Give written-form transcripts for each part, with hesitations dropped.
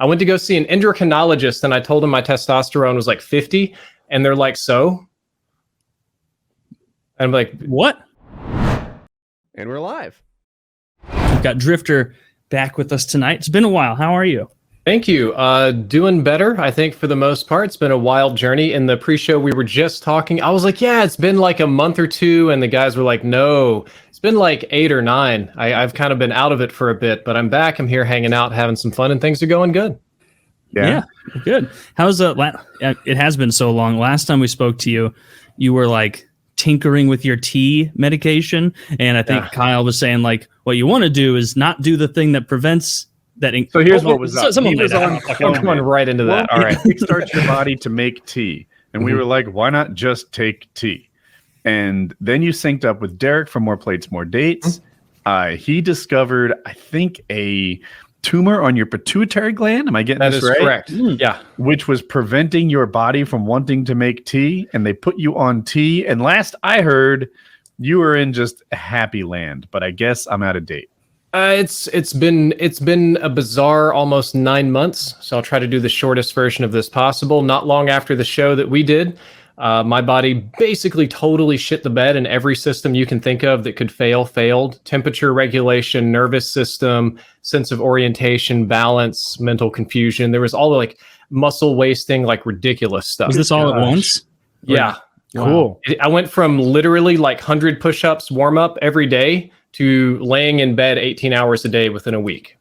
I went to go see an endocrinologist, and I told him my testosterone was like 50, and they're like, so? And I'm like, what? And we're live. We've got Drifter back with us tonight. It's been a while. How are you? Thank you. Doing better, I think, for the most part. It's been a wild journey. In the pre-show, we were just talking. I was like, yeah, it's been like a month or two. And the guys were like, no, it's been like 8 or 9. I've kind of been out of it for a bit, but I'm back. I'm here hanging out, having some fun, and things are going good. Yeah, good. How's it has been so long. Last time we spoke to you, you were like tinkering with your tea medication. And I think Kyle was saying like, what you want to do is not do the thing that prevents that. So here's what was up. He was on coming right into that. All right. Kickstart your body to make tea. And we were like, why not just take tea? And then you synced up with Derek for More Plates, More Dates. He discovered, I think, a tumor on your pituitary gland. Am I getting this right? That is correct. Yeah. Which was preventing your body from wanting to make tea. And they put you on tea. And last I heard, you were in just a happy land. But I guess I'm out of date. It's been a bizarre almost 9 months, so I'll try to do the shortest version of this possible. Not long after the show that we did, my body basically totally shit the bed, and every system you can think of that could failed. Temperature regulation, nervous system, sense of orientation, balance, mental confusion. There was all the like muscle wasting, like ridiculous stuff. Was this all at once? Yeah. Wow. Cool. I went from literally like 100 push-ups warm up every day to laying in bed 18 hours a day within a week.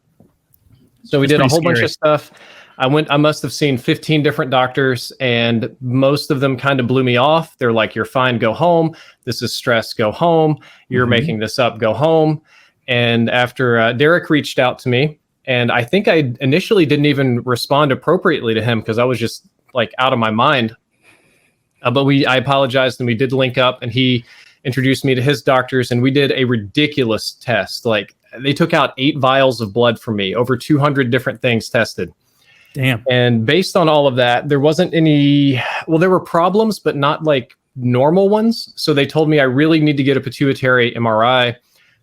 So we did a whole bunch of stuff. I must have seen 15 different doctors, and most of them kind of blew me off. They're like, you're fine, go home. This is stress, go home. You're making this up, go home. And after Derek reached out to me, and I think I initially didn't even respond appropriately to him because I was just like out of my mind. But I apologized, and we did link up, and he introduced me to his doctors, and we did a ridiculous test. Like, they took out 8 vials of blood from me, over 200 different things tested. Damn. And based on all of that, there wasn't any, well, there were problems, but not like normal ones. So they told me I really need to get a pituitary MRI.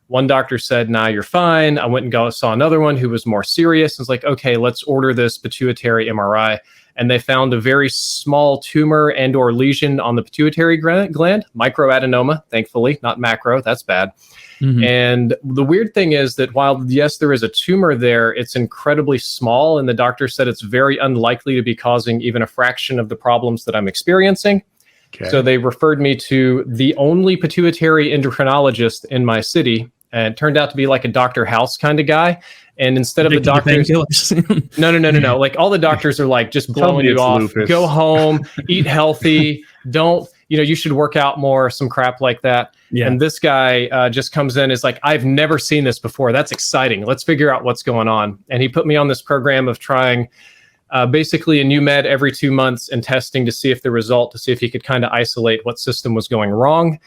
One doctor said, nah, you're fine. I went and saw another one who was more serious. I was like, okay, let's order this pituitary MRI. And they found a very small tumor and or lesion on the pituitary gland, microadenoma, thankfully, not macro. That's bad. And the weird thing is that while, yes, there is a tumor there, it's incredibly small. And the doctor said it's very unlikely to be causing even a fraction of the problems that I'm experiencing. Okay. So they referred me to the only pituitary endocrinologist in my city. And it turned out to be like a Dr. House kind of guy. And instead of the doctors, no. Like all the doctors are like just blowing you off. Lupus. Go home, eat healthy. Don't, you should work out more, some crap like that. Yeah. And this guy just comes in, is like, I've never seen this before. That's exciting. Let's figure out what's going on. And he put me on this program of trying basically a new med every 2 months and testing to see if he could kind of isolate what system was going wrong.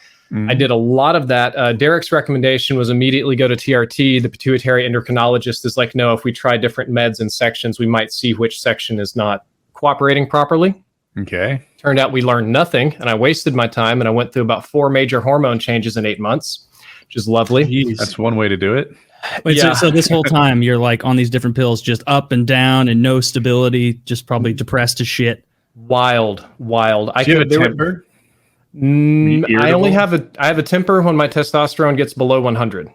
I did a lot of that. Derek's recommendation was immediately go to TRT. The pituitary endocrinologist is like, no, if we try different meds and sections, we might see which section is not cooperating properly. Okay. Turned out we learned nothing, and I wasted my time, and I went through about 4 major hormone changes in 8 months, which is lovely. Jeez. That's one way to do it. Wait, yeah. So this whole time you're like on these different pills, just up and down and no stability, just probably depressed as shit. Wild. Do you have a temper? I have a temper when my testosterone gets below 100.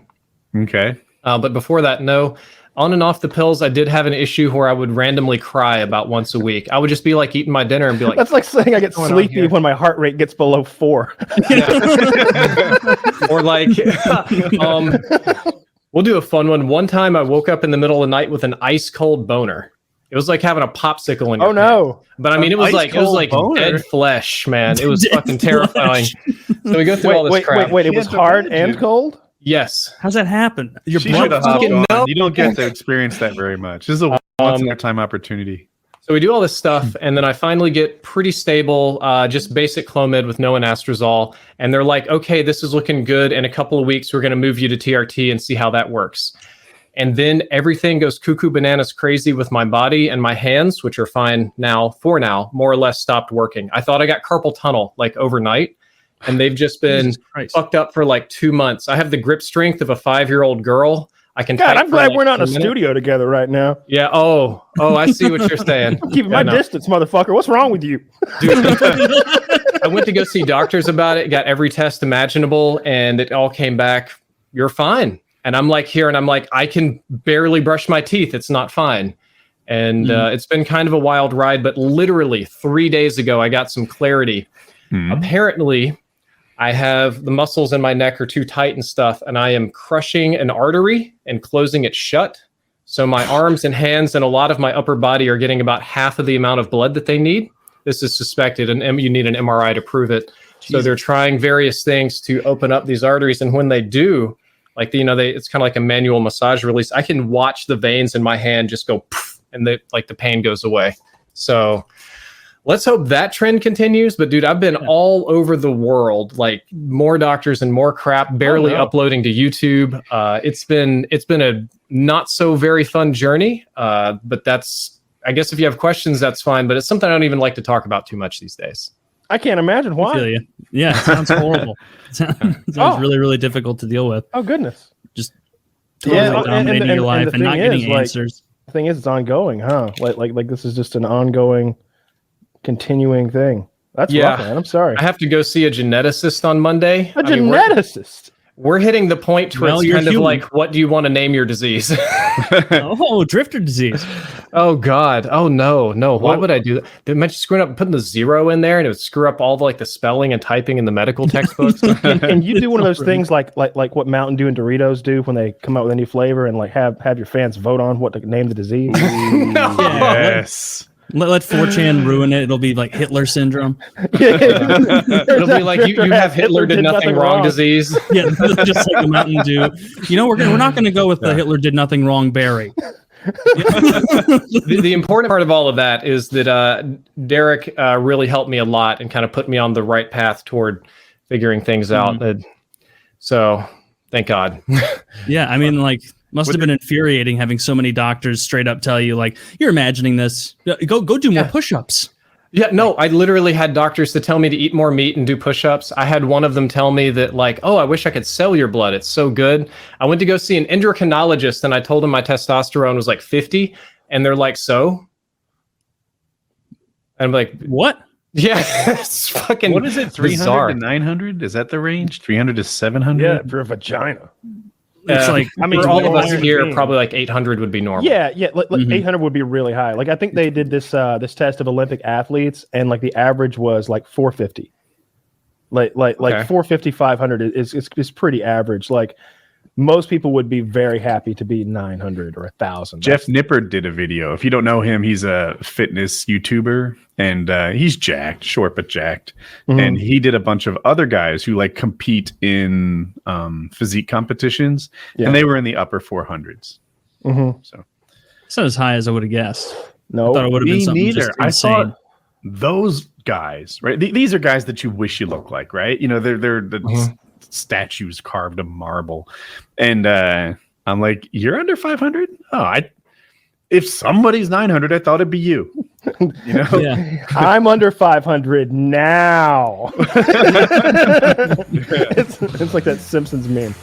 Okay. But before that, no. On and off the pills, I did have an issue where I would randomly cry about once a week. I would just be like eating my dinner and be like, that's like saying I get sleepy when my heart rate gets below 4. Or like, we'll do a fun one. One time I woke up in the middle of the night with an ice cold boner. It was like having a popsicle in your hand. But I mean, it was like dead flesh, man. It was fucking terrifying. So we go through all this crap. Wait, it was hard and cold? Yes. How's that happen? Your blood fucking no. You don't get to experience that very much. This is a once in a time opportunity. So we do all this stuff, and then I finally get pretty stable, just basic Clomid with no anastrozole. And they're like, okay, this is looking good. In a couple of weeks, we're going to move you to TRT and see how that works. And then everything goes cuckoo bananas crazy with my body, and my hands, which are fine now, more or less stopped working. I thought I got carpal tunnel like overnight, and they've just been fucked up for like 2 months. I have the grip strength of a 5-year-old girl. I can. God, I'm glad we're not in a 10 minutes. studio together right now. Yeah. Oh, I see what you're saying. I'm keeping my distance, motherfucker. What's wrong with you? Dude, I went to go see doctors about it, got every test imaginable, and it all came back, you're fine. And I'm like here, and I'm like, I can barely brush my teeth. It's not fine. And it's been kind of a wild ride, but literally 3 days ago, I got some clarity. Apparently, I have the muscles in my neck are too tight and stuff, and I am crushing an artery and closing it shut. So my arms and hands and a lot of my upper body are getting about half of the amount of blood that they need. This is suspected, and you need an MRI to prove it. So they're trying various things to open up these arteries, and when they do, like it's kind of like a manual massage release. I can watch the veins in my hand just go poof, and the pain goes away. So let's hope that trend continues. But dude, I've been all over the world, like more doctors and more crap, barely uploading to YouTube. It's been a not so very fun journey. But that's, I guess if you have questions, that's fine. But it's something I don't even like to talk about too much these days. I can't imagine why. I feel you. Yeah, it sounds horrible. It sounds really, really difficult to deal with. Oh goodness. Just totally dominating your life and not getting answers. The thing is, it's ongoing, huh? Like this is just an ongoing, continuing thing. That's rough, man. I'm sorry. I have to go see a geneticist on Monday. Geneticist? We're hitting the point where it's kind of like, what do you want to name your disease? Drifter disease. Oh God. Oh no. Why would I do that? They mentioned screwing up, putting the 0 in there, and it would screw up all the spelling and typing in the medical textbooks. and you do one of those things like what Mountain Dew and Doritos do when they come out with a new flavor and have your fans vote on what to name the disease. No. Yes. Let 4chan ruin it. It'll be like Hitler syndrome. It'll be like you have Hitler did nothing wrong disease. Yeah, just like a Mountain Dew. We're not going to go with the Hitler did nothing wrong berry. The important part of all of that is that Derek really helped me a lot and kind of put me on the right path toward figuring things out. So thank God. Yeah, I mean, must have been infuriating having so many doctors straight up tell you, you're imagining this. Go do more push-ups. Yeah, no, I literally had doctors to tell me to eat more meat and do push-ups. I had one of them tell me that I wish I could sell your blood. It's so good. I went to go see an endocrinologist and I told him my testosterone was 50. And they're like, so? And I'm like, what? Yeah, it's fucking What is it? 300 to 900? Is that the range? 300 to 700? Yeah, for a vagina. It's for all of us here, probably 800 would be normal. Yeah. 800 would be really high. I think they did this test of Olympic athletes, and the average was 450. 450, 500 is pretty average. Most people would be very happy to be 900 or 1,000. Jeff Nippert did a video. If you don't know him, he's a fitness YouTuber, and he's jacked, short but jacked. Mm-hmm. And he did a bunch of other guys who compete in physique competitions, and they were in the upper 400s. Mm-hmm. So it's not as high as I would have guessed. No, I thought it would have been something neither. Just insane. I thought those guys, right? These are guys that you wish you look like, right? They're the statues carved of marble, and I'm like, you're under 500. If somebody's 900, I thought it'd be you. Yeah. I'm under 500 now. It's like that Simpsons meme.